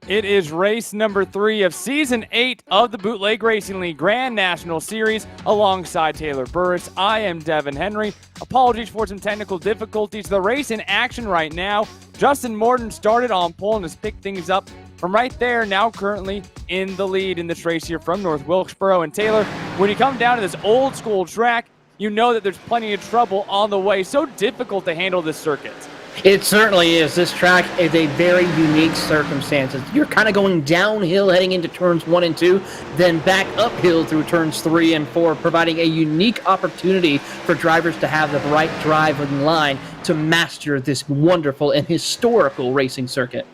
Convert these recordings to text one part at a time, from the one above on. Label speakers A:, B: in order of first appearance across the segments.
A: It is race number 3 of Season 8 of the Bootleg Racing League Grand National Series alongside Taylor Burris. I am Devin Henry. Apologies for some technical difficulties. The race in action right now. Justin Morton started on pole and has picked things up from right there, now currently in the lead in this race here from North Wilkesboro. And Taylor, when you come down to this old school track, you know that there's plenty of trouble on the way. So difficult to handle this circuit.
B: It certainly is. This track is a very unique circumstance. You're kind of going downhill heading into turns 1 and 2, then back uphill through turns 3 and 4, providing a unique opportunity for drivers to have the right driving line to master this wonderful and historical racing circuit.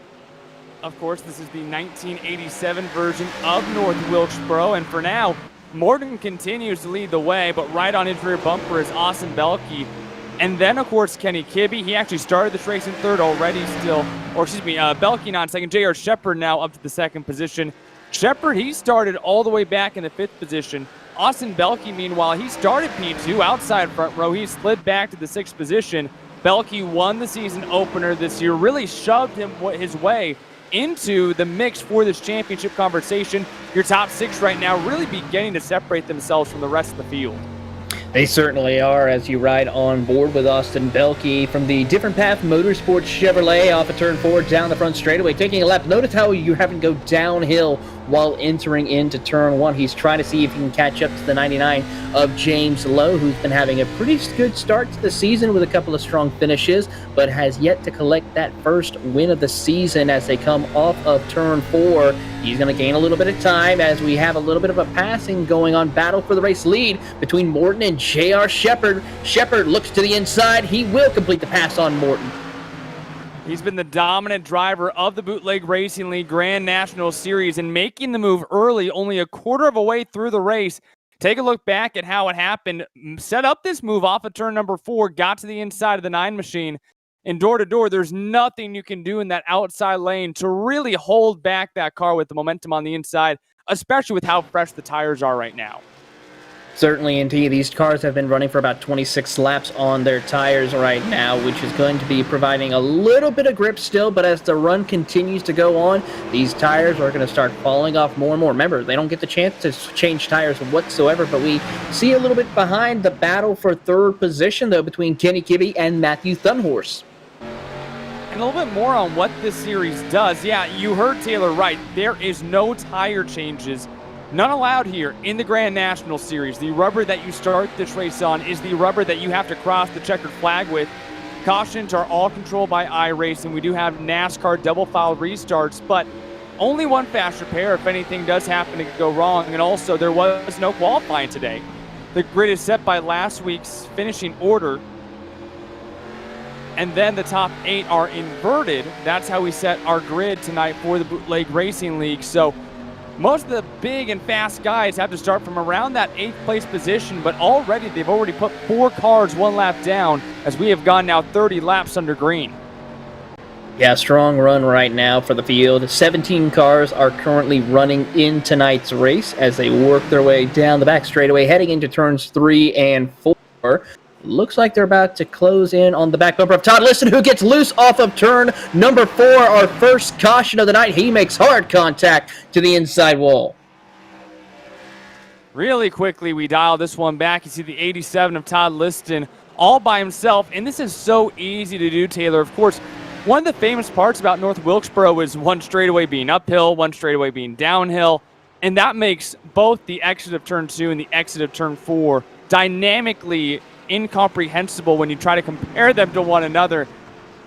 A: Of course, this is the 1987 version of North Wilkesboro, and for now, Morton continues to lead the way, but right on his rear bumper is Austin Belke. And then, of course, Kenny Kibbe. He actually started this race in third already still. Or, excuse me, Belke on second. J.R. Shepard now up to the second position. Shepard, he started all the way back in the 5th position. Austin Belke, meanwhile, he started P2 outside front row. He slid back to the 6th position. Belke won the season opener this year, really shoved his way into the mix for this championship conversation. Your top 6 right now really beginning to separate themselves from the rest of the field.
B: They certainly are, as you ride on board with Austin Belke from the Different Path Motorsports Chevrolet off of turn 4 down the front straightaway, taking a lap. Notice how you're having to go downhill while entering into turn 1. He's trying to see if he can catch up to the 99 of James Lowe, who's been having a pretty good start to the season with a couple of strong finishes, but has yet to collect that first win of the season as they come off of turn 4. He's going to gain a little bit of time as we have a little bit of a passing going on, battle for the race lead between Morton and J.R. Shepard. Shepard looks to the inside. He will complete the pass on Morton.
A: He's been the dominant driver of the Bootleg Racing League Grand National Series and making the move early, only a quarter of a way through the race. Take a look back at how it happened. Set up this move off of turn number 4, got to the inside of the 9 machine. And door to door, there's nothing you can do in that outside lane to really hold back that car with the momentum on the inside, especially with how fresh the tires are right now.
B: Certainly, indeed. These cars have been running for about 26 laps on their tires right now, which is going to be providing a little bit of grip still, but as the run continues to go on, these tires are going to start falling off more and more. Remember, they don't get the chance to change tires whatsoever, but we see a little bit behind the battle for third position, though, between Kenny Kibbe and Matthew Thunhorse.
A: And a little bit more on what this series does. Yeah, you heard Taylor right. There is no tire changes. None allowed here in the Grand National Series. The rubber that you start this race on is the rubber that you have to cross the checkered flag with. Cautions are all controlled by iRacing. We do have NASCAR double file restarts, but only one fast repair if anything does happen to go wrong. And also, there was no qualifying today. The grid is set by last week's finishing order, and then the top 8 are inverted. That's how we set our grid tonight for the Bootleg Racing League. So most of the big and fast guys have to start from around that 8th place position, but already they've already put 4 cars 1 lap down as we have gone now 30 laps under green.
B: Yeah, strong run right now for the field. 17 cars are currently running in tonight's race as they work their way down the back straightaway, heading into turns 3 and 4. Looks like they're about to close in on the back bumper of Todd Liston, who gets loose off of turn number 4. Our first caution of the night. He makes hard contact to the inside wall.
A: Really quickly, we dial this one back. You see the 87 of Todd Liston all by himself, and this is so easy to do, Taylor. Of course, one of the famous parts about North Wilkesboro is one straightaway being uphill, one straightaway being downhill, and that makes both the exit of turn 2 and the exit of turn 4 dynamically incomprehensible when you try to compare them to one another.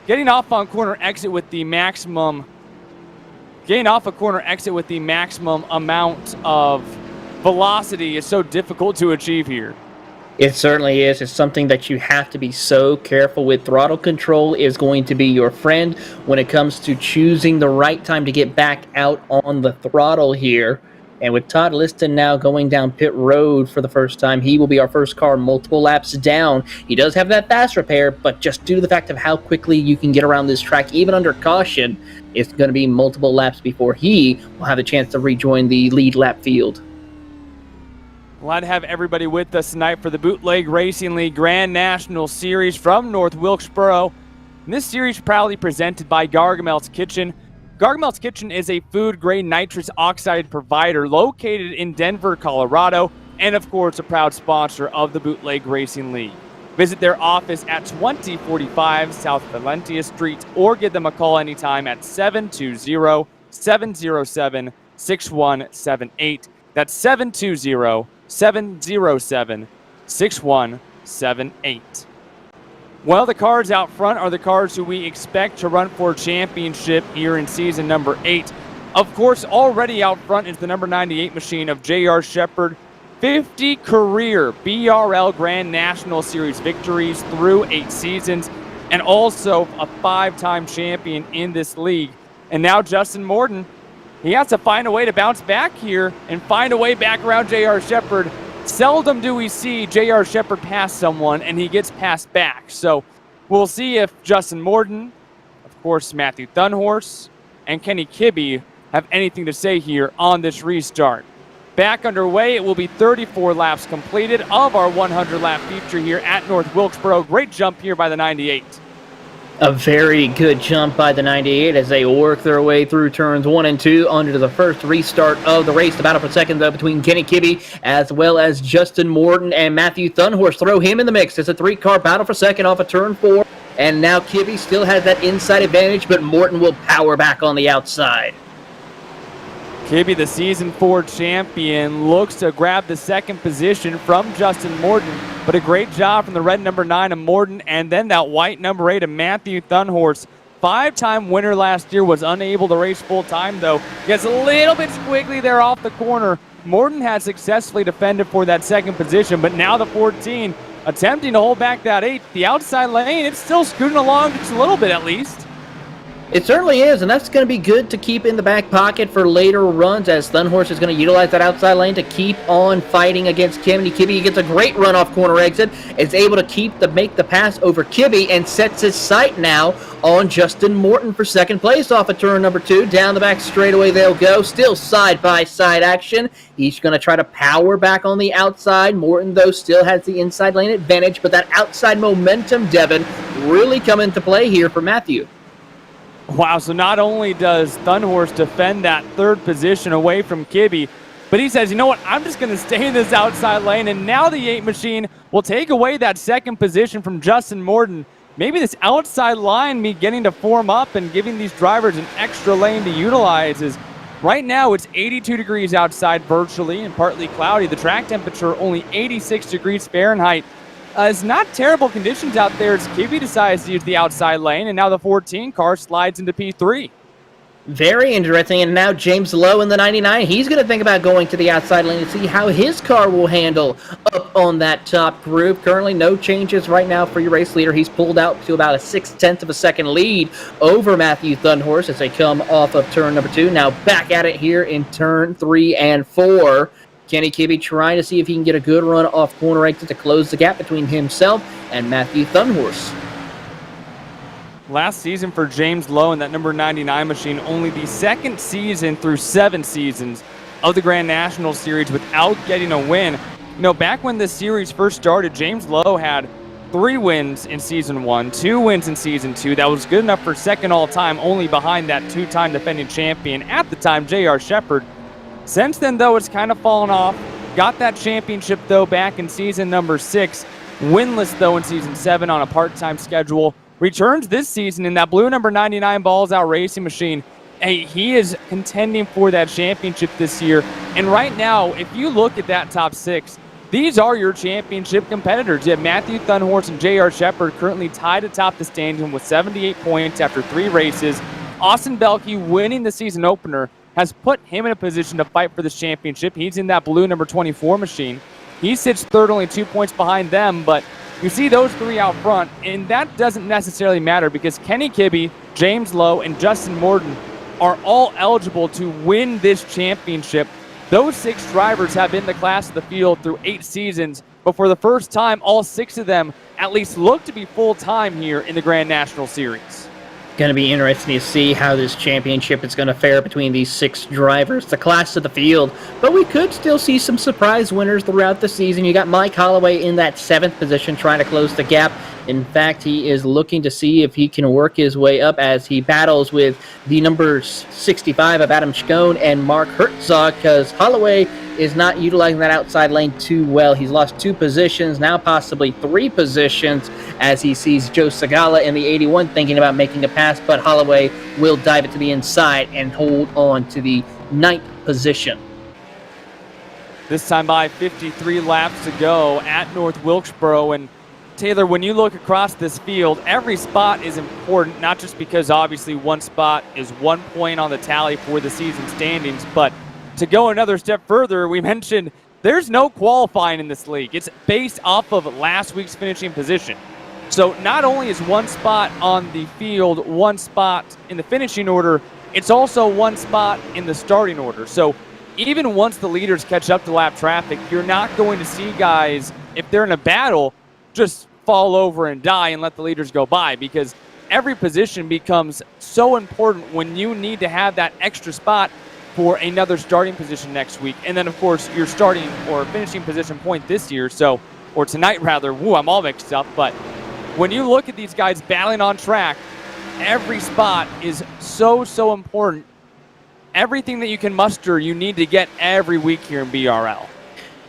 A: Getting off a corner exit with the maximum amount of velocity is so difficult to achieve here.
B: It certainly is. It's something that you have to be so careful with. Throttle control is going to be your friend when it comes to choosing the right time to get back out on the throttle here. And with Todd Liston now going down pit road for the first time, he will be our first car multiple laps down. He does have that fast repair, but just due to the fact of how quickly you can get around this track, even under caution, it's going to be multiple laps before he will have a chance to rejoin the lead lap field.
A: Glad to have everybody with us tonight for the Bootleg Racing League Grand National Series from North Wilkesboro. And this series proudly presented by Gargamel's Kitchen. Gargamel's Kitchen is a food-grade nitrous oxide provider located in Denver, Colorado, and of course a proud sponsor of the Bootleg Racing League. Visit their office at 2045 South Valentia Street or give them a call anytime at 720-707-6178. That's 720-707-6178. Well, the cars out front are the cars who we expect to run for championship here in season number 8. Of course, already out front is the number 98 machine of J.R. Shepard. 50 career BRL Grand National Series victories through 8 seasons, and also a 5-time champion in this league. And now Justin Morton, he has to find a way to bounce back here and find a way back around J.R. Shepard. Seldom do we see J.R. Shepard pass someone and he gets passed back. So we'll see if Justin Morton, of course Matthew Thunhorse, and Kenny Kibbe have anything to say here on this restart. Back underway, it will be 34 laps completed of our 100-lap feature here at North Wilkesboro. Great jump here by the 98.
B: A very good jump by the 98 as they work their way through turns 1 and 2 under the first restart of the race. The battle for second, though, between Kenny Kibbe as well as Justin Morton and Matthew Thunhorse. Throw him in the mix. It's a 3-car battle for second off of turn 4. And now Kibbe still has that inside advantage, but Morton will power back on the outside.
A: Kibbe, the Season 4 champion, looks to grab the second position from Justin Morton, but a great job from the red number 9 of Morton, and then that white number 8 of Matthew Thunhorse. 5-time winner last year, was unable to race full time though. Gets a little bit squiggly there off the corner. Morton had successfully defended for that second position, but now the 14 attempting to hold back that 8. The outside lane, it's still scooting along just a little bit at least.
B: It certainly is, and that's going to be good to keep in the back pocket for later runs, as Thunhorse is going to utilize that outside lane to keep on fighting against Kenny Kibbe. He gets a great run off corner exit, is able to make the pass over Kibbe, and sets his sight now on Justin Morton for second place off of turn number 2. Down the back straightaway they'll go, still side-by-side action. He's going to try to power back on the outside. Morton, though, still has the inside lane advantage, but that outside momentum, Devin, really come into play here for Matthew.
A: Wow, so not only does Thunhorse defend that third position away from Kibbe, but he says, you know what, I'm just going to stay in this outside lane, and now the 8 machine will take away that second position from Justin Morton. Maybe this outside line beginning to form up and giving these drivers an extra lane to utilize. Is right now it's 82 degrees outside virtually and partly cloudy. The track temperature only 86 degrees Fahrenheit. It's not terrible conditions out there as Kibbe decides to use the outside lane, and now the 14 car slides into P3.
B: Very interesting, and now James Lowe in the 99, he's going to think about going to the outside lane to see how his car will handle up on that top group. Currently no changes right now for your race leader. He's pulled out to about a 0.6 of a second lead over Matthew Thunhorse as they come off of turn number 2. Now back at it here in turn 3 and 4. Kenny Kibbe trying to see if he can get a good run off corner exit to close the gap between himself and Matthew Thunhorse.
A: Last season for James Lowe in that number 99 machine, only the second season through 7 seasons of the Grand National Series without getting a win. You know, back when this series first started, James Lowe had 3 wins in season 1, 2 wins in season 2. That was good enough for second all-time, only behind that 2-time defending champion at the time, J.R. Shepard. Since then, though, it's kind of fallen off. Got that championship, though, back in season number 6. Winless, though, in season 7 on a part-time schedule. Returns this season in that blue number 99 Balls Out Racing machine. Hey, he is contending for that championship this year. And right now, if you look at that top 6, these are your championship competitors. You have Matthew Thunhorse and J.R. Shepard currently tied atop the standing with 78 points after 3 races. Austin Belke winning the season opener has put him in a position to fight for this championship. He's in that blue number 24 machine. He sits third, only 2 points behind them, but you see those 3 out front, and that doesn't necessarily matter because Kenny Kibbe, James Lowe, and Justin Morton are all eligible to win this championship. Those 6 drivers have been the class of the field through 8 seasons, but for the first time, all 6 of them at least look to be full-time here in the Grand National Series.
B: Going to be interesting to see how this championship is going to fare between these 6 drivers, the class of the field. But we could still see some surprise winners throughout the season. You got Mike Holloway in that 7th position trying to close the gap. In fact, he is looking to see if he can work his way up as he battles with the number 65 of Adam Scone and Mark Herzog, because Holloway is not utilizing that outside lane too well. He's lost 2 positions, now possibly 3 positions, as he sees Joe Segala in the 81 thinking about making a pass, but Holloway will dive it to the inside and hold on to the 9th position.
A: This time by 53 laps to go at North Wilkesboro. And Taylor, when you look across this field, every spot is important, not just because obviously one spot is 1 point on the tally for the season standings, but to go another step further, we mentioned there's no qualifying in this league. It's based off of last week's finishing position. So not only is one spot on the field, one spot in the finishing order, it's also one spot in the starting order. So even once the leaders catch up to lap traffic, you're not going to see guys, if they're in a battle, just fall over and die and let the leaders go by, because every position becomes so important when you need to have that extra spot for another starting position next week. And then, of course, your starting or finishing position point this year, or tonight rather, I'm all mixed up, but when you look at these guys battling on track, every spot is so important. Everything that you can muster, you need to get every week here in BRL.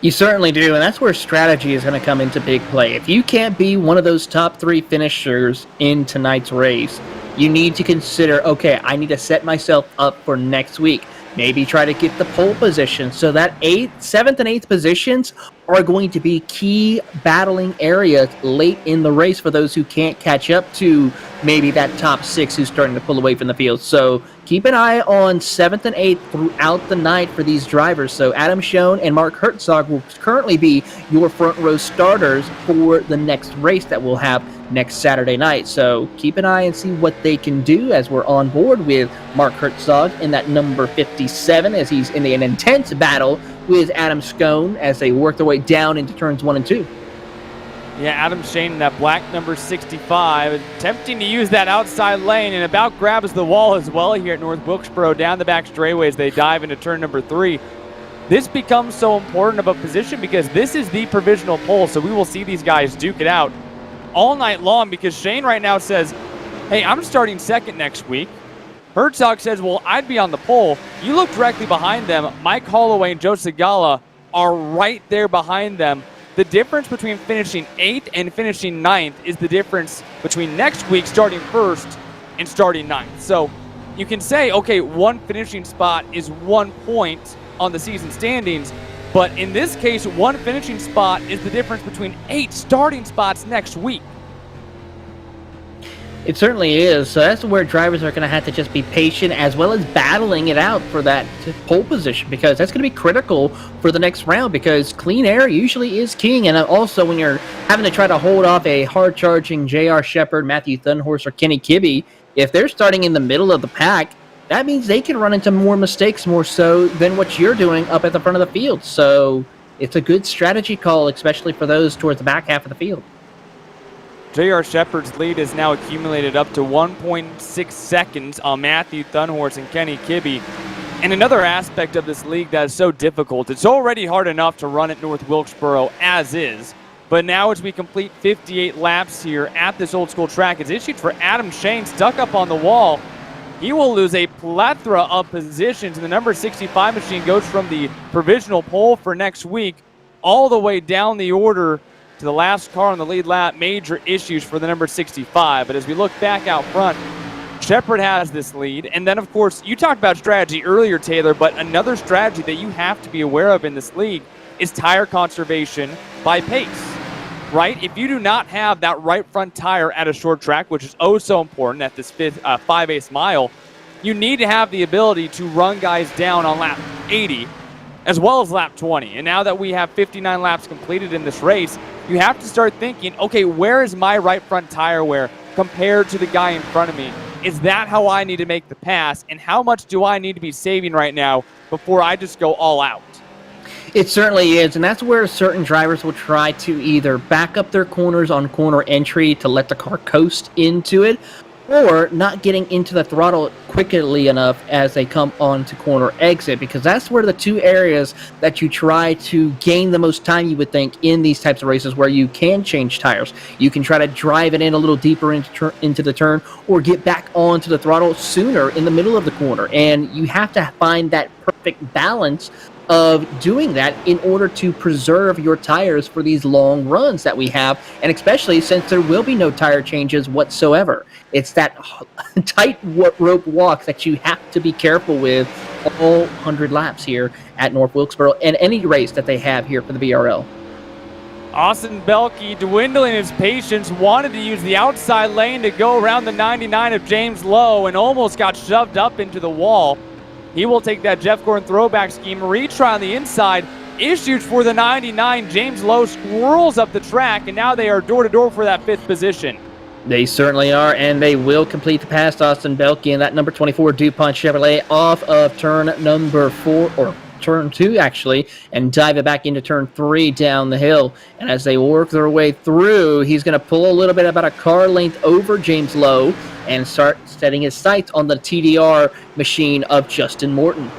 B: You certainly do, and that's where strategy is going to come into big play. If you can't be one of those top 3 finishers in tonight's race, you need to consider, okay, I need to set myself up for next week. Maybe try to get the pole position, so that 7th and 8th positions are going to be key battling areas late in the race for those who can't catch up to maybe that top 6 who's starting to pull away from the field. So keep an eye on 7th and 8th throughout the night for these drivers. So Adam Schoen and Mark Herzog will currently be your front row starters for the next race that we'll have next Saturday night. So keep an eye and see what they can do, as we're on board with Mark Herzog in that number 57 as he's in an intense battle with Adam Scone as they work their way down into turns 1 and 2.
A: Yeah, Adam Shane in that black number 65, attempting to use that outside lane and about grabs the wall as well here at North Wilkesboro down the back straightaway as they dive into turn number 3. This becomes so important of a position because this is the provisional pole, so we will see these guys duke it out all night long, because Shane right now says, hey, I'm starting second next week. Herzog says, well, I'd be on the pole. You look directly behind them. Mike Holloway and Joe Segala are right there behind them. The difference between finishing 8th and finishing 9th is the difference between next week starting 1st and starting 9th. So you can say, okay, one finishing spot is 1 point on the season standings, but in this case, one finishing spot is the difference between 8 starting spots next week.
B: It certainly is. So that's where drivers are going to have to just be patient, as well as battling it out for that pole position, because that's going to be critical for the next round, because clean air usually is king. And also when you're having to try to hold off a hard-charging J.R. Shepard, Matthew Thunhorse, or Kenny Kibbe, if they're starting in the middle of the pack, that means they can run into more mistakes more so than what you're doing up at the front of the field. So it's a good strategy call, especially for those towards the back half of the field.
A: J.R. Shepard's lead is now accumulated up to 1.6 seconds on Matthew Thunhorse and Kenny Kibbe. And another aspect of this league that is so difficult, it's already hard enough to run at North Wilkesboro as is, but now as we complete 58 laps here at this old school track, it's issued for Adam Shane stuck up on the wall. He will lose a plethora of positions, and the number 65 machine goes from the provisional pole for next week all the way down the order to the last car on the lead lap. Major issues for the number 65. But as we look back out front, Shepard has this lead. And then, of course, you talked about strategy earlier, Taylor, but another strategy that you have to be aware of in this league is tire conservation by pace, right? If you do not have that right front tire at a short track, which is oh so important at this 5/8 mile, you need to have the ability to run guys down on lap 80 as well as lap 20. And now that we have 59 laps completed in this race, you have to start thinking, okay, where is my right front tire wear compared to the guy in front of me? Is that how I need to make the pass? And how much do I need to be saving right now before I just go all out?
B: It certainly is, and that's where certain drivers will try to either back up their corners on corner entry to let the car coast into it, or not getting into the throttle quickly enough as they come onto corner exit, because that's where the two areas that you try to gain the most time, you would think, in these types of races where you can change tires. You can try to drive it in a little deeper into the turn, or get back onto the throttle sooner in the middle of the corner. And you have to find that perfect balance of doing that in order to preserve your tires for these long runs that we have, and especially since there will be no tire changes whatsoever. It's that tight rope walk that you have to be careful with all 100 laps here at North Wilkesboro and any race that they have here for the BRL.
A: Austin Belkey, dwindling his patience, wanted to use the outside lane to go around the 99 of James Lowe and almost got shoved up into the wall. He will take that Jeff Gordon throwback scheme, retry on the inside, issued for the 99. James Lowe squirrels up the track, and now they are door-to-door for that 5th position.
B: They certainly are, and they will complete the pass. Austin Belkey and that number 24 DuPont Chevrolet off of turn number 4, or turn 2 actually, and dive it back into turn 3 down the hill. And as they work their way through, he's going to pull a little bit about a car length over James Lowe and start setting his sights on the TDR machine of Justin Morton.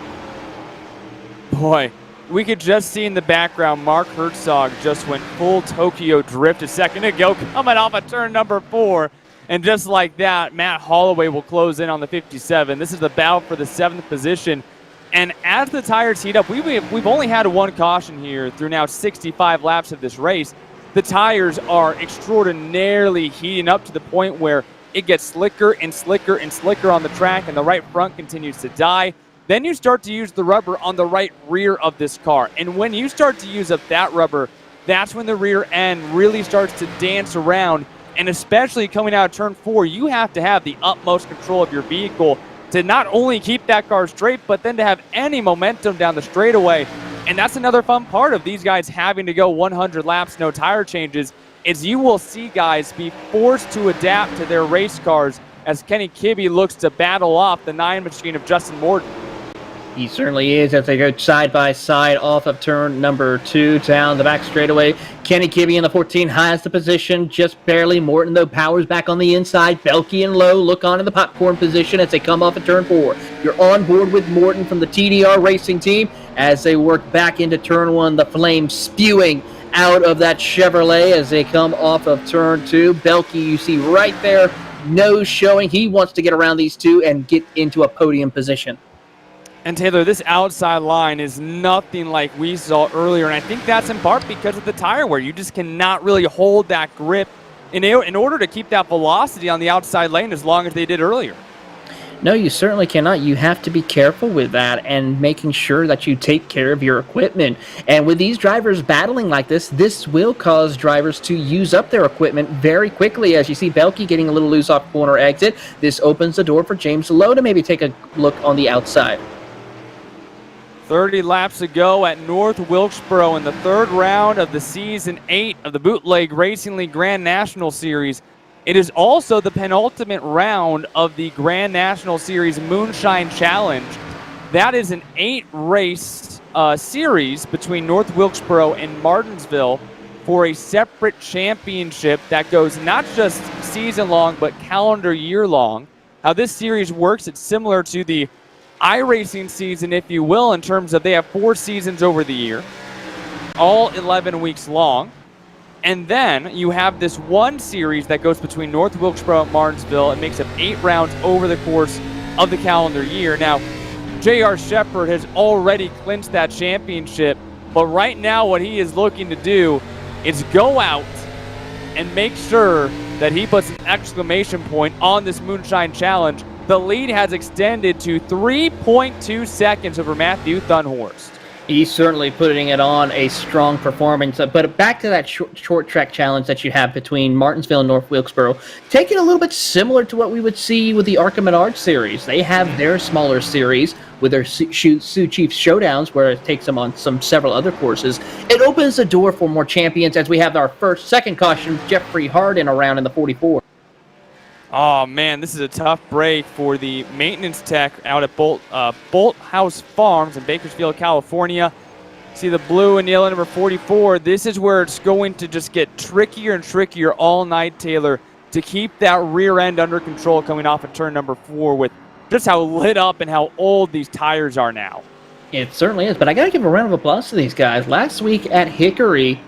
A: Boy, we could just see in the background Mark Herzog just went full Tokyo Drift a second ago, coming off of turn number 4. And just like that, Matt Holloway will close in on the 57. This is the battle for the 7th position. And as the tires heat up, we've only had one caution here through now 65 laps of this race. The tires are extraordinarily heating up to the point where it gets slicker and slicker and slicker on the track, and the right front continues to die. Then you start to use the rubber on the right rear of this car. And when you start to use up that rubber, that's when the rear end really starts to dance around. And especially coming out of turn 4, you have to have the utmost control of your vehicle to not only keep that car straight, but then to have any momentum down the straightaway. And that's another fun part of these guys having to go 100 laps, no tire changes, is you will see guys be forced to adapt to their race cars as Kenny Kibbe looks to battle off the 9 machine of Justin Morton.
B: He certainly is as they go side by side off of turn number 2 down the back straightaway. Kenny Kibbe in the 14 has the position, just barely. Morton, though, powers back on the inside. Belkey and Lowe look on in the popcorn position as they come off of turn 4. You're on board with Morton from the TDR Racing team as they work back into turn 1, the flames spewing out of that Chevrolet as they come off of turn 2. Belkey, you see right there, nose showing. He wants to get around these two and get into a podium position.
A: And Taylor, this outside line is nothing like we saw earlier, and I think that's in part because of the tire wear. You just cannot really hold that grip in order to keep that velocity on the outside lane as long as they did earlier.
B: No, you certainly cannot. You have to be careful with that and making sure that you take care of your equipment. And with these drivers battling like this will cause drivers to use up their equipment very quickly. As you see Belkey getting a little loose off corner exit, this opens the door for James Lowe to maybe take a look on the outside.
A: 30 laps to go at North Wilkesboro in the 3rd round of the Season 8 of the Bootleg Racing League Grand National Series. It is also the penultimate round of the Grand National Series Moonshine Challenge. That is an 8-race series between North Wilkesboro and Martinsville for a separate championship that goes not just season-long but calendar year-long. How this series works, it's similar to the iRacing season, if you will, in terms of they have 4 seasons over the year, all 11 weeks long. And then you have this one series that goes between North Wilkesboro and Martinsville. It makes up 8 rounds over the course of the calendar year. Now, J.R. Shepard has already clinched that championship, but right now what he is looking to do is go out and make sure that he puts an exclamation point on this Moonshine Challenge. The lead has extended to 3.2 seconds over Matthew Thunhorst.
B: He's certainly putting it on a strong performance. But back to that short track challenge that you have between Martinsville and North Wilkesboro, take it a little bit similar to what we would see with the Arca Menard series. They have their smaller series with their Sioux Chiefs Showdowns, where it takes them on several other courses. It opens the door for more champions as we have our second caution, Jeffrey Harden, around in the 44.
A: Oh, man, this is a tough break for the maintenance tech out at Bolt House Farms in Bakersfield, California. See the blue and yellow number 44. This is where it's going to just get trickier and trickier all night, Taylor. to keep that rear end under control coming off of turn number 4 with just how lit up and how old these tires are now.
B: It certainly is, but I got to give a round of applause to these guys. Last week at Hickory,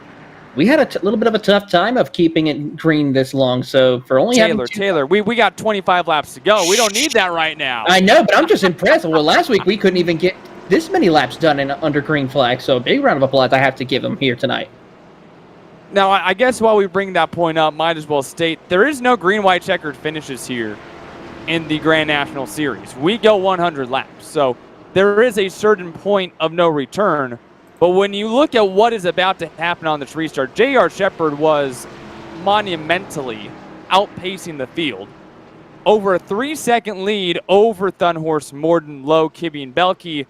B: we had a little bit of a tough time of keeping it green this long. So for only
A: Taylor, we got 25 laps to go. We don't need that right now.
B: I know, but I'm just impressed. Well, last week we couldn't even get this many laps done under green flag. So a big round of applause I have to give them here tonight.
A: Now, I guess while we bring that point up, might as well state there is no green, white, checkered finishes here in the Grand National Series. We go 100 laps, so there is a certain point of no return. But when you look at what is about to happen on this restart, J.R. Shepherd was monumentally outpacing the field. Over a 3-second lead over Thunhorse, Morden, Lowe, Kibbe, and Belke.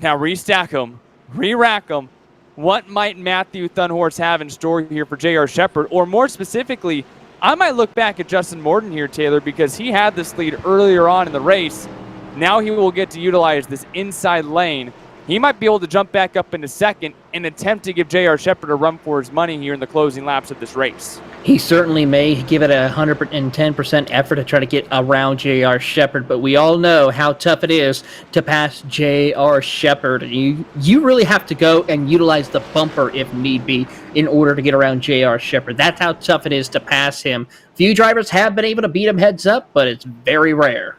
A: Now restack them, re-rack them. What might Matthew Thunhorse have in store here for J.R. Shepherd? Or more specifically, I might look back at Justin Morden here, Taylor, because he had this lead earlier on in the race. Now he will get to utilize this inside lane. He might be able to jump back up into second and attempt to give J.R. Shepherd a run for his money here in the closing laps of this race.
B: He certainly may give it 110% effort to try to get around J.R. Shepherd, but we all know how tough it is to pass J.R. Shepherd. You really have to go and utilize the bumper if need be in order to get around J.R. Shepherd. That's how tough it is to pass him. Few drivers have been able to beat him heads up, but it's very rare.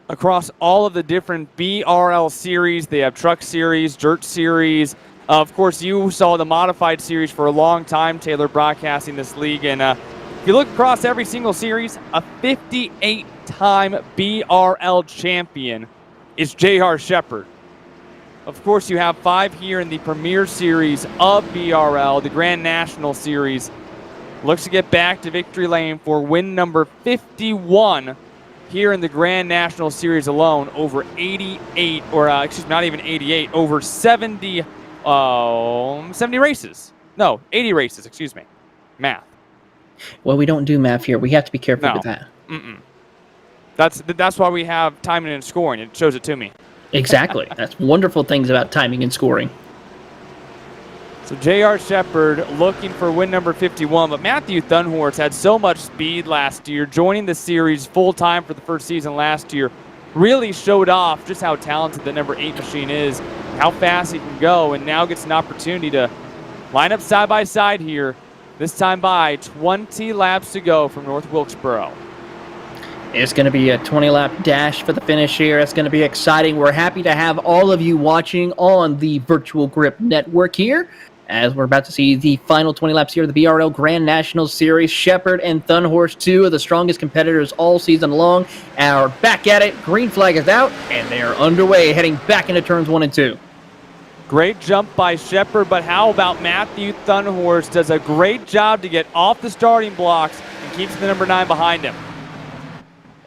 A: Across all of the different BRL series, they have Truck Series, Dirt Series. Of course, you saw the Modified Series for a long time, Taylor, broadcasting this league. And if you look across every single series, a 58-time BRL champion is J.R. Shepherd. Of course, you have 5 here in the Premier Series of BRL, the Grand National Series. Looks to get back to victory lane for win number 51 here in the Grand National Series alone, over 88, or not even 88, over 70 races. No, 80 races, excuse me. Math.
B: Well, we don't do math here. We have to be careful with that.
A: That's why we have timing and scoring. It shows it to me.
B: Exactly. That's wonderful things about timing and scoring.
A: So J.R. Shepherd looking for win number 51, but Matthew Thunhorse had so much speed last year, joining the series full-time for the first season last year, really showed off just how talented the number 8 machine is, how fast he can go, and now gets an opportunity to line up side by side here, this time by 20 laps to go from North Wilkesboro.
B: It's going to be a 20-lap dash for the finish here. It's going to be exciting. We're happy to have all of you watching on the Virtual Grip Network here, as we're about to see the final 20 laps here of the BRL Grand National Series. Shepherd and Thunhorse, 2 of the strongest competitors all season long, are back at it. Green flag is out, and they are underway, heading back into turns 1 and 2.
A: Great jump by Shepherd, but how about Matthew Thunhorse? Does a great job to get off the starting blocks and keeps the number 9 behind him.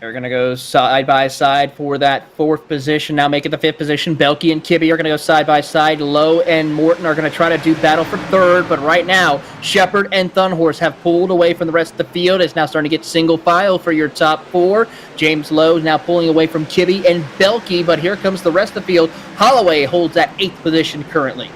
B: They're going to go side by side for that 4th position. Now make it the 5th position. Belke and Kibbe are going to go side by side. Lowe and Morton are going to try to do battle for 3rd. But right now, Shepherd and Thunhorse have pulled away from the rest of the field. It's now starting to get single file for your top 4. James Lowe is now pulling away from Kibbe and Belke. But here comes the rest of the field. Holloway holds that 8th position currently.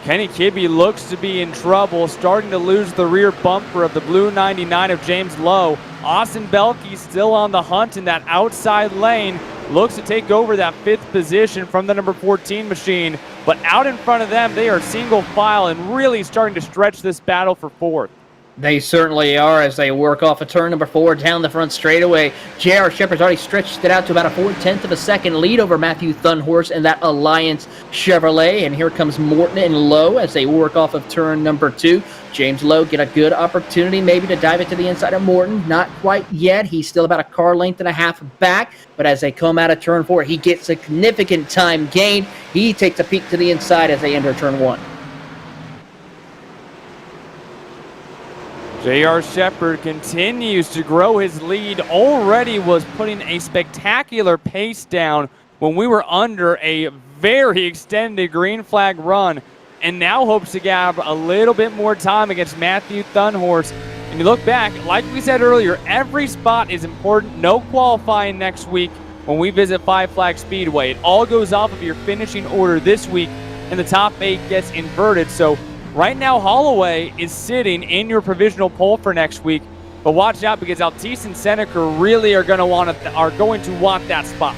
A: Kenny Kibbe looks to be in trouble, starting to lose the rear bumper of the blue 99 of James Lowe. Austin Belke still on the hunt in that outside lane. Looks to take over that 5th position from the number 14 machine. But out in front of them, they are single file and really starting to stretch this battle for 4th.
B: They certainly are as they work off of turn number 4 down the front straightaway. J.R. Shepherd's already stretched it out to about a 4/10 of a second lead over Matthew Thunhorse and that Alliance Chevrolet. And here comes Morton and Lowe as they work off of turn number 2. James Lowe get a good opportunity maybe to dive it to the inside of Morton. Not quite yet. He's still about a car length and a half back. But as they come out of turn 4, he gets significant time gain. He takes a peek to the inside as they enter turn 1.
A: J.R. Shepherd continues to grow his lead. Already was putting a spectacular pace down when we were under a very extended green flag run, and now hopes to grab a little bit more time against Matthew Thunhorse. And you look back, like we said earlier, every spot is important. No qualifying next week when we visit Five Flag Speedway. It all goes off of your finishing order this week, and the top 8 gets inverted. So Right now, Holloway is sitting in your provisional poll for next week, but watch out because Altice and Seneca really are going to want that spot.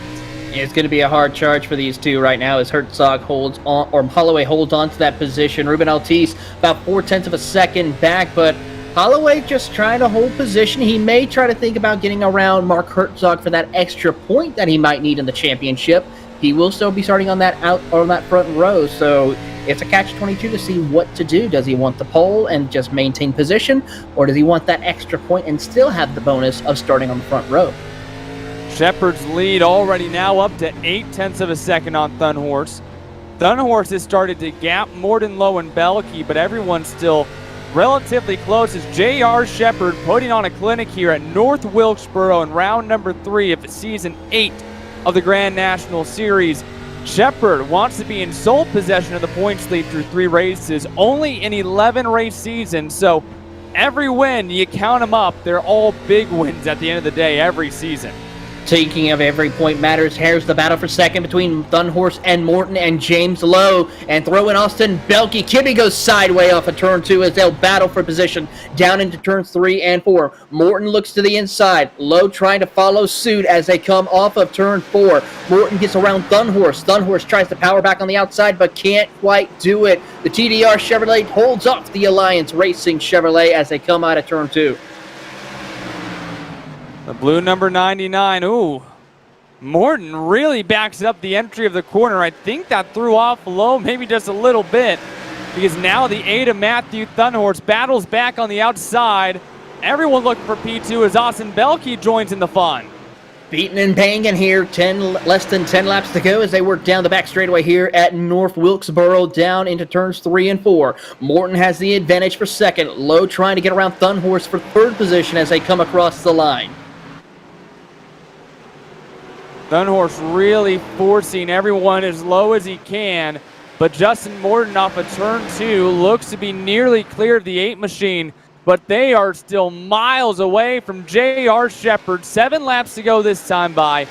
B: It's going to be a hard charge for these two right now as Herzog holds on, or Holloway holds on to that position. Ruben Altice about 0.4 of a second back, but Holloway just trying to hold position. He may try to think about getting around Mark Herzog for that extra point that he might need in the championship. He will still be starting on that front row, so it's a catch-22 to see what to do. Does he want the pole and just maintain position, or does he want that extra point and still have the bonus of starting on the front row?
A: Shepard's lead already now up to 0.8 of a second on Thunhorse. Thunhorse has started to gap Morden, Lowe, and Belkey, but everyone's still relatively close as J.R. Shepard putting on a clinic here at North Wilkesboro in round number 3 of season 8 of the Grand National Series. Shepard wants to be in sole possession of the points lead through 3 races, only an 11-race season, so every win, you count them up, they're all big wins at the end of the day every season.
B: Speaking of every point matters, here's the battle for second between Thunhorse and Morton and James Lowe. And throw in Austin Belkey. Kibbe goes sideways off of turn 2 as they'll battle for position down into turns 3 and 4. Morton looks to the inside. Lowe trying to follow suit as they come off of turn 4. Morton gets around Thunhorse. Thunhorse tries to power back on the outside but can't quite do it. The TDR Chevrolet holds off the Alliance Racing Chevrolet as they come out of turn 2.
A: The blue number 99, ooh. Morton really backs up the entry of the corner. I think that threw off Lowe maybe just a little bit because now the 8 of Matthew Thunhorse battles back on the outside. Everyone looking for P2 as Austin Belkey joins in the fun.
B: Beaten and banging here, less than 10 laps to go as they work down the back straightaway here at North Wilkesboro down into turns 3 and 4. Morton has the advantage for second. Lowe trying to get around Thunhorse for third position as they come across the line.
A: Thunhorse really forcing everyone as low as he can, but Justin Morton off of turn 2 looks to be nearly clear of the 8 machine, but they are still miles away from J.R. Shepard. 7 laps to go this time by.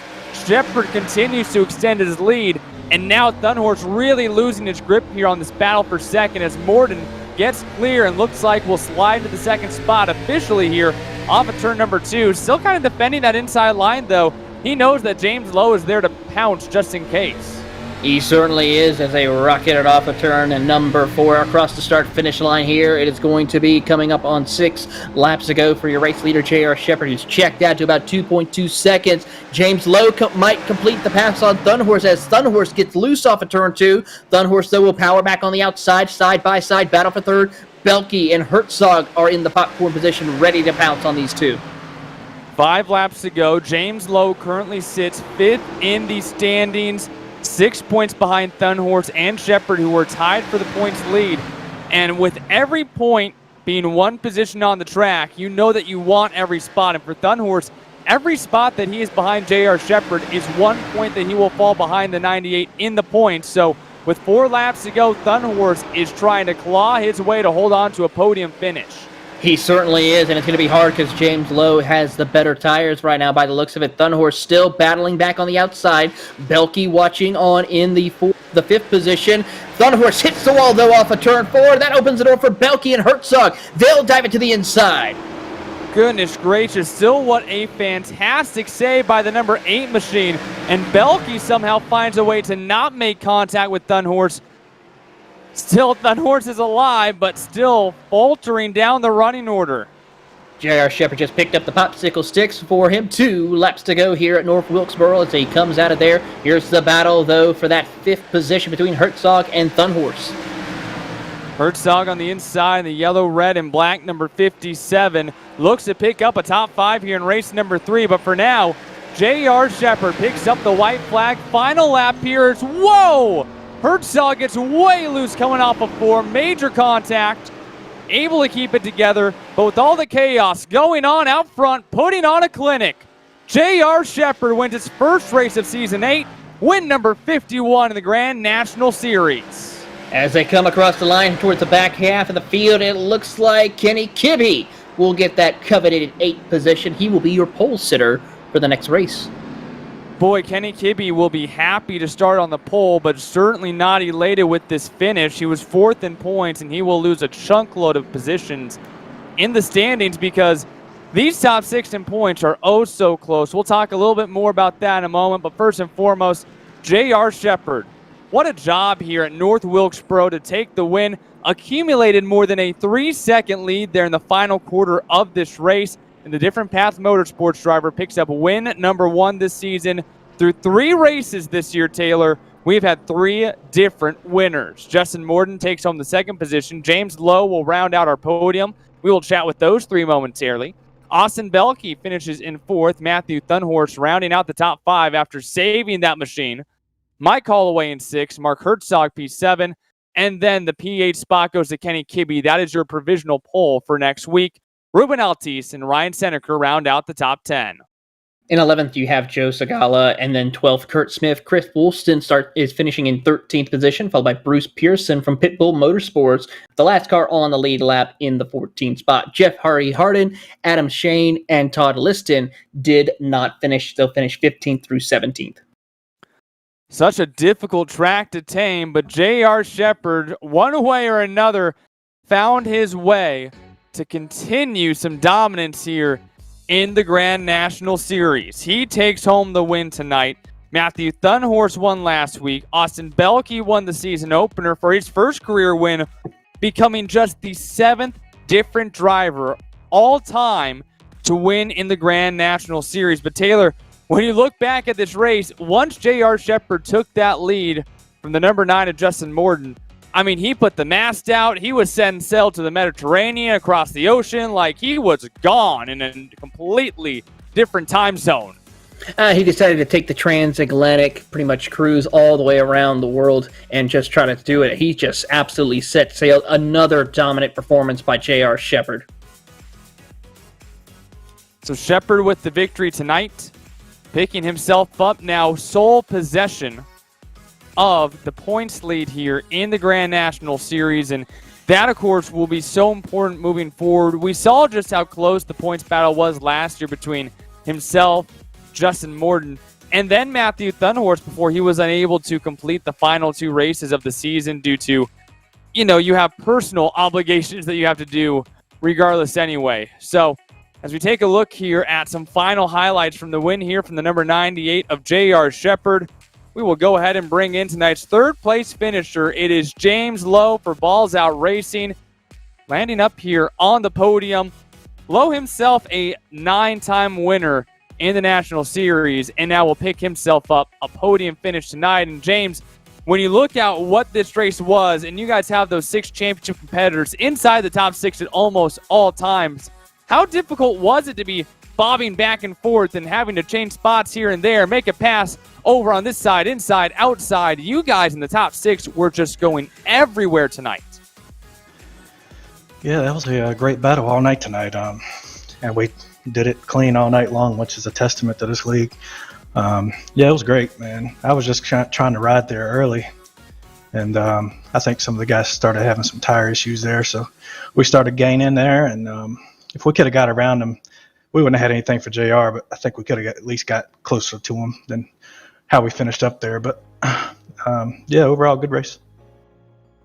A: Shepard continues to extend his lead, and now Thunhorse really losing his grip here on this battle for second as Morton gets clear and looks like we'll slide to the second spot officially here off of turn number 2. Still kind of defending that inside line though. He knows that James Lowe is there to pounce just in case.
B: He certainly is as they rocket it off a turn and number 4 across the start-finish line here. It is going to be coming up on 6 laps to go for your race leader, J.R. Shepard, who's checked out to about 2.2 seconds. James Lowe might complete the pass on Thunhorse as Thunhorse gets loose off of turn 2. Thunhorse, though, will power back on the outside, side-by-side battle for third. Belkey and Herzog are in the popcorn position, ready to pounce on these two.
A: 5 laps to go. James Lowe currently sits 5th in the standings, 6 points behind Thunhorse and Shepard, who are tied for the points lead. And with every point being 1 position on the track, you know that you want every spot. And for Thunhorse, every spot that he is behind J.R. Shepard is 1 point that he will fall behind the 98 in the points. So with 4 laps to go, Thunhorse is trying to claw his way to hold on to a podium finish.
B: He certainly is, and it's going to be hard because James Lowe has the better tires right now by the looks of it. Thunhorse still battling back on the outside. Belkey watching on in the 5th position. Thunhorse hits the wall, though, off of turn 4. That opens the door for Belkey and Herzog. They'll dive it to the inside.
A: Goodness gracious, still what a fantastic save by the number 8 machine. And Belkey somehow finds a way to not make contact with Thunhorse. Still, Thunhorse is alive, but still faltering down the running order.
B: J.R. Shepard just picked up the popsicle sticks for him. 2 laps to go here at North Wilkesboro as he comes out of there. Here's the battle, though, for that 5th position between Herzog and Thunhorse.
A: Herzog on the inside, the yellow, red, and black, number 57. Looks to pick up a top 5 here in race number 3, but for now, J.R. Shepard picks up the white flag. Final lap here is, whoa! Herzog gets way loose coming off of 4. Major contact. Able to keep it together, but with all the chaos going on out front, putting on a clinic. J.R. Shepard wins his first race of Season 8, win number 51 in the Grand National Series.
B: As they come across the line towards the back half of the field, it looks like Kenny Kibbe will get that coveted 8th position. He will be your pole sitter for the next race.
A: Boy, Kenny Kibbe will be happy to start on the pole, but certainly not elated with this finish. He was 4th in points, and he will lose a chunk load of positions in the standings because these top 6 in points are oh so close. We'll talk a little bit more about that in a moment, but first and foremost, J.R. Shepherd. What a job here at North Wilkesboro to take the win. Accumulated more than a 3-second lead there in the final quarter of this race. And the Different Path Motorsports driver picks up win number 1 this season. Through 3 races this year, Taylor, we've had 3 different winners. Justin Morden takes home the 2nd position. James Lowe will round out our podium. We will chat with those 3 momentarily. Austin Belke finishes in 4th. Matthew Thunhorst rounding out the top 5 after saving that machine. Mike Holloway in 6th. Mark Herzog P7. And then the P8 spot goes to Kenny Kibbe. That is your provisional poll for next week. Ruben Altice and Ryan Seneker round out the top 10.
B: In 11th, you have Joe Sagala, and then 12th, Kurt Smith. Chris Woolston is finishing in 13th position, followed by Bruce Pearson from Pitbull Motorsports, the last car on the lead lap in the 14th spot. Jeff Hardy-Harden, Adam Shane, and Todd Liston did not finish. They'll finish 15th through 17th.
A: Such a difficult track to tame, but J.R. Shepherd, one way or another, found his way to continue some dominance here in the Grand National Series. He takes home the win tonight. Matthew Thunhorst won last week. Austin Belke won the season opener for his first career win, becoming just the 7th different driver all time to win in the Grand National Series. But Taylor, when you look back at this race, once J.R. Shepherd took that lead from the number 9 of Justin Morden, I mean, he put the mast out. He was sending sail to the Mediterranean, across the ocean, like he was gone in a completely different time zone.
B: He decided to take the transatlantic, pretty much cruise all the way around the world and just try to do it. He just absolutely set sail. Another dominant performance by J.R. Shepherd.
A: So Shepherd with the victory tonight, picking himself up now sole possession of the points lead here in the Grand National Series, and that, of course, will be so important moving forward. We saw just how close the points battle was last year between himself, Justin Morden, and then Matthew Thunhorst before he was unable to complete the final 2 races of the season due to, you have personal obligations that you have to do regardless anyway. So as we take a look here at some final highlights from the win here from the number 98 of J.R. Shepherd, we will go ahead and bring in tonight's 3rd place finisher. It is James Lowe for Balls Out Racing, landing up here on the podium. Lowe himself a 9-time winner in the National Series, and now will pick himself up a podium finish tonight. And James, when you look at what this race was, and you guys have those 6 championship competitors inside the top 6 at almost all times, how difficult was it to be bobbing back and forth and having to change spots here and there, make a pass over on this side, inside, outside? You guys in the top 6 were just going everywhere tonight.
C: Yeah, that was a great battle all night tonight. And we did it clean all night long, which is a testament to this league. Yeah, it was great, man. I was just trying to ride there early. And I think some of the guys started having some tire issues there. So we started gaining there. And if we could have got around them, we wouldn't have had anything for JR, but I think we could have at least got closer to him than how we finished up there. But, yeah, overall, good race.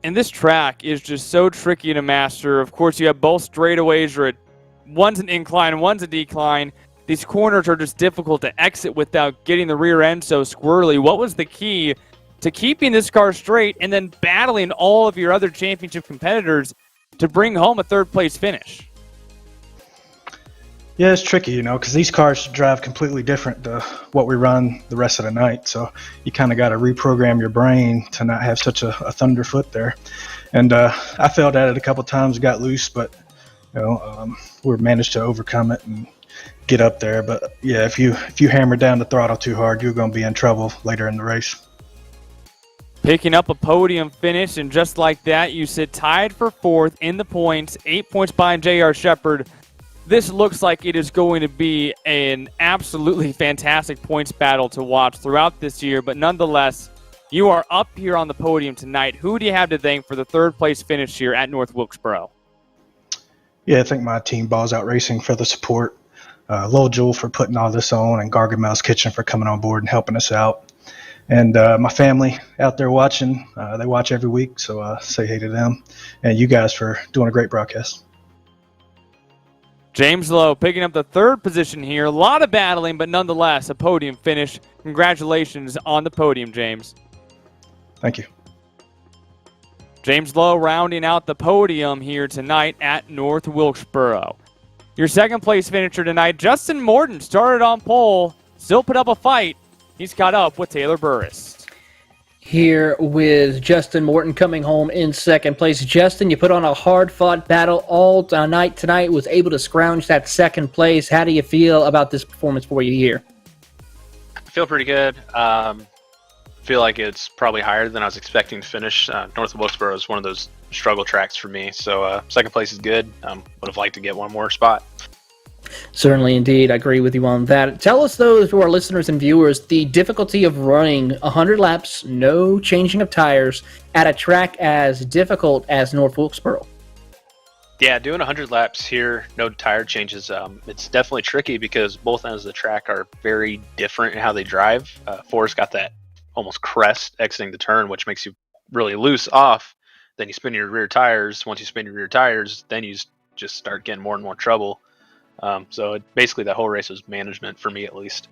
A: And this track is just so tricky to master. Of course, you have both straightaways, one's an incline, one's a decline. These corners are just difficult to exit without getting the rear end so squirrely. What was the key to keeping this car straight and then battling all of your other championship competitors to bring home a 3rd place finish?
C: Yeah, it's tricky, because these cars drive completely different to what we run the rest of the night. So you kind of got to reprogram your brain to not have such a thunderfoot there. And I failed at it a couple times, got loose, but we managed to overcome it and get up there. But yeah, if you hammer down the throttle too hard, you're going to be in trouble later in the race.
A: Picking up a podium finish, and just like that, you sit tied for 4th in the points, 8 points behind J.R. Shepherd. This looks like it is going to be an absolutely fantastic points battle to watch throughout this year, but nonetheless, you are up here on the podium tonight. Who do you have to thank for the 3rd place finish here at North Wilkesboro?
C: Yeah, I think my team, Balls Out Racing, for the support. Lil Jewel for putting all this on, and Gargamel's Kitchen for coming on board and helping us out. And my family out there watching, they watch every week, so say hey to them. And you guys for doing a great broadcast.
A: James Lowe picking up the third position here. A lot of battling, but nonetheless, a podium finish. Congratulations on the podium, James.
C: Thank you.
A: James Lowe rounding out the podium here tonight at North Wilkesboro. Your second place finisher tonight, Justin Morton, started on pole, still put up a fight. He's caught up with Taylor Burris.
B: Here with Justin Morton coming home in second place. Justin, you put on a hard-fought battle all night tonight, was able to scrounge that second place. How do you feel about this performance for you here?
D: I feel pretty good. Feel like it's probably higher than I was expecting to finish. North of Wilkesboro is one of those struggle tracks for me, so second place is good. Would have liked to get one more spot.
B: Certainly, indeed. I agree with you on that. Tell us, though, to our listeners and viewers, the difficulty of running 100 laps, no changing of tires, at a track as difficult as North Wilkesboro.
D: Yeah, doing 100 laps here, no tire changes, it's definitely tricky because both ends of the track are very different in how they drive. Forrest got that almost crest exiting the turn, which makes you really loose off. Then you spin your rear tires. Once you spin your rear tires, then you just start getting more and more trouble. So basically that whole race was management for me, at least.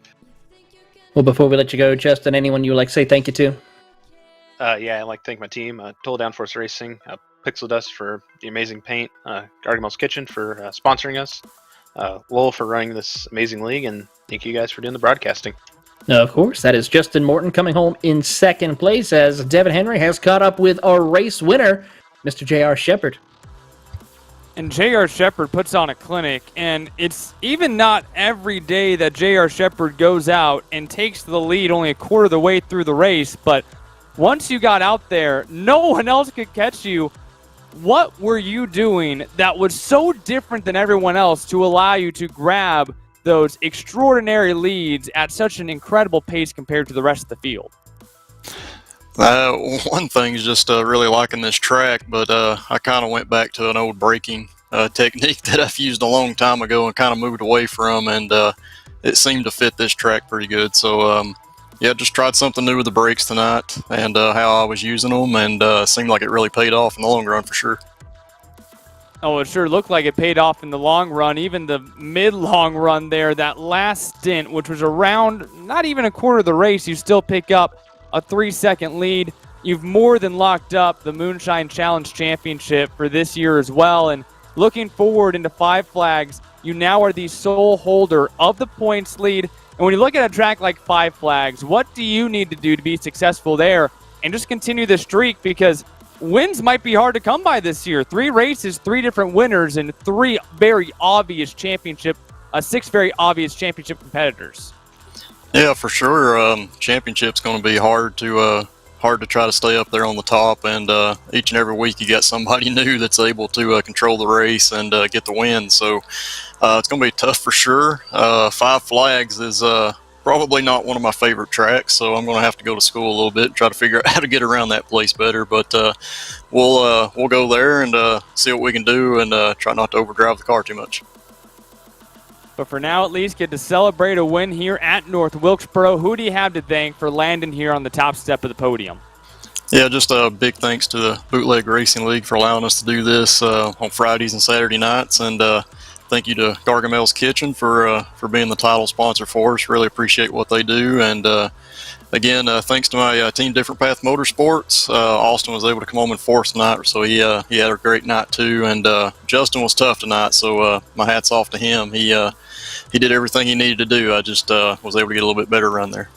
B: Well, before we let you go, Justin, anyone you would like to say thank you to?
D: Yeah, I'd like to thank my team, Total Downforce Racing, Pixel Dust for the amazing paint, Gargamel's Kitchen for sponsoring us, Lowell for running this amazing league, and thank you guys for doing the broadcasting.
B: Of course, that is Justin Morton coming home in second place as Devin Henry has caught up with our race winner, Mr. J.R. Shepard.
A: And J.R. Shepard puts on a clinic, and it's even not every day that J.R. Shepard goes out and takes the lead only a quarter of the way through the race, but once you got out there, no one else could catch you. What were you doing that was so different than everyone else to allow you to grab those extraordinary leads at such an incredible pace compared to the rest of the field?
E: One thing is just really liking this track, but I kind of went back to an old braking technique that I've used a long time ago and kind of moved away from, and it seemed to fit this track pretty good. So yeah, just tried something new with the brakes tonight and how I was using them, and seemed like it really paid off in the long run for sure.
A: Oh, it sure looked like it paid off in the long run, even the mid-long run there, that last stint, which was around not even a quarter of the race, you still pick up a 3-second lead. You've more than locked up the Moonshine Challenge Championship for this year as well, and looking forward into Five Flags, you now are the sole holder of the points lead. And when you look at a track like Five Flags, what do you need to do to be successful there and just continue the streak? Because wins might be hard to come by this year. 3 races, 3 different winners, and 6 very obvious championship competitors.
E: Yeah, for sure. Championship's going to be hard to try to stay up there on the top, and each and every week you got somebody new that's able to control the race and get the win. So it's going to be tough for sure. Five Flags is probably not one of my favorite tracks, so I'm going to have to go to school a little bit and try to figure out how to get around that place better. But we'll go there and see what we can do, and try not to overdrive the car too much.
A: But for now, at least, get to celebrate a win here at North Wilkesboro. Who do you have to thank for landing here on the top step of the podium?
E: Yeah, just a big thanks to the Bootleg Racing League for allowing us to do this on Fridays and Saturday nights, and thank you to Gargamel's Kitchen for being the title sponsor for us. Really appreciate what they do, and again, thanks to my team, Different Path Motorsports. Austin was able to come home in fourth tonight, so he had a great night too. And Justin was tough tonight, so my hat's off to him. He did everything he needed to do. I just was able to get a little bit better run there.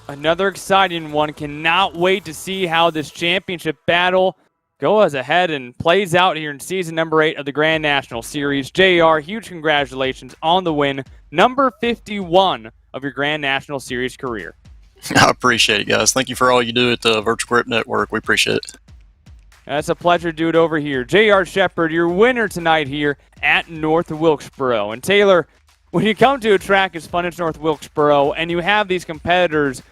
A: Another exciting one. Cannot wait to see how this championship battle goes ahead and plays out here in season number 8 of the Grand National Series. JR, huge congratulations on the win. Number 51 of your Grand National Series career.
E: I appreciate it, guys. Thank you for all you do at the Virtual Grip Network. We appreciate it.
A: That's a pleasure to do it over here. J.R. Shepard, your winner tonight here at North Wilkesboro. And Taylor, when you come to a track as fun as North Wilkesboro and you have these competitors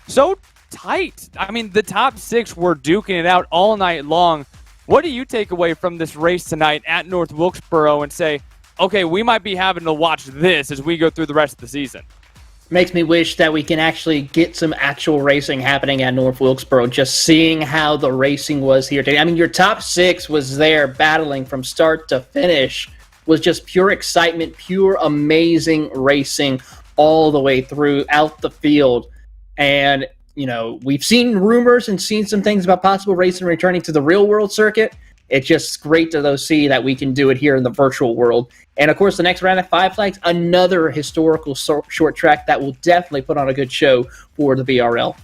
A: so tight, I mean, the top 6 were duking it out all night long. What do you take away from this race tonight at North Wilkesboro and say, okay, we might be having to watch this as we go through the rest of the season.
B: Makes me wish that we can actually get some actual racing happening at North Wilkesboro, just seeing how the racing was here today. I mean, your top 6 was there battling from start to finish, was just pure excitement, pure amazing racing all the way throughout the field. And, you know, we've seen rumors and seen some things about possible racing returning to the real world circuit. It's just great to see that we can do it here in the virtual world. And, of course, the next round at Five Flags, another historical short track that will definitely put on a good show for the BRL.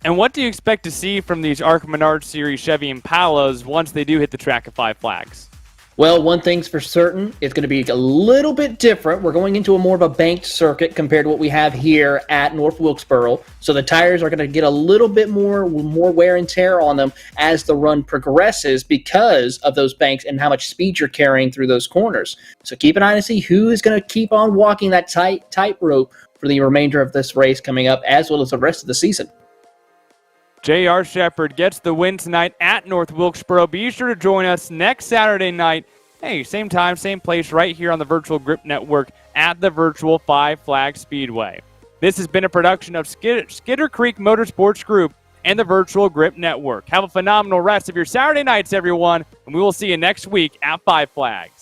A: And what do you expect to see from these ARC Menard Series Chevy Impalas once they do hit the track at Five Flags?
B: Well, one thing's for certain, it's going to be a little bit different. We're going into a more of a banked circuit compared to what we have here at North Wilkesboro. So the tires are going to get a little bit more wear and tear on them as the run progresses because of those banks and how much speed you're carrying through those corners. So keep an eye to see who is going to keep on walking that tightrope for the remainder of this race coming up, as well as the rest of the season.
A: J.R. Shepard gets the win tonight at North Wilkesboro. Be sure to join us next Saturday night. Hey, same time, same place, right here on the Virtual Grip Network at the virtual Five Flags Speedway. This has been a production of Skidder Creek Motorsports Group and the Virtual Grip Network. Have a phenomenal rest of your Saturday nights, everyone, and we will see you next week at Five Flags.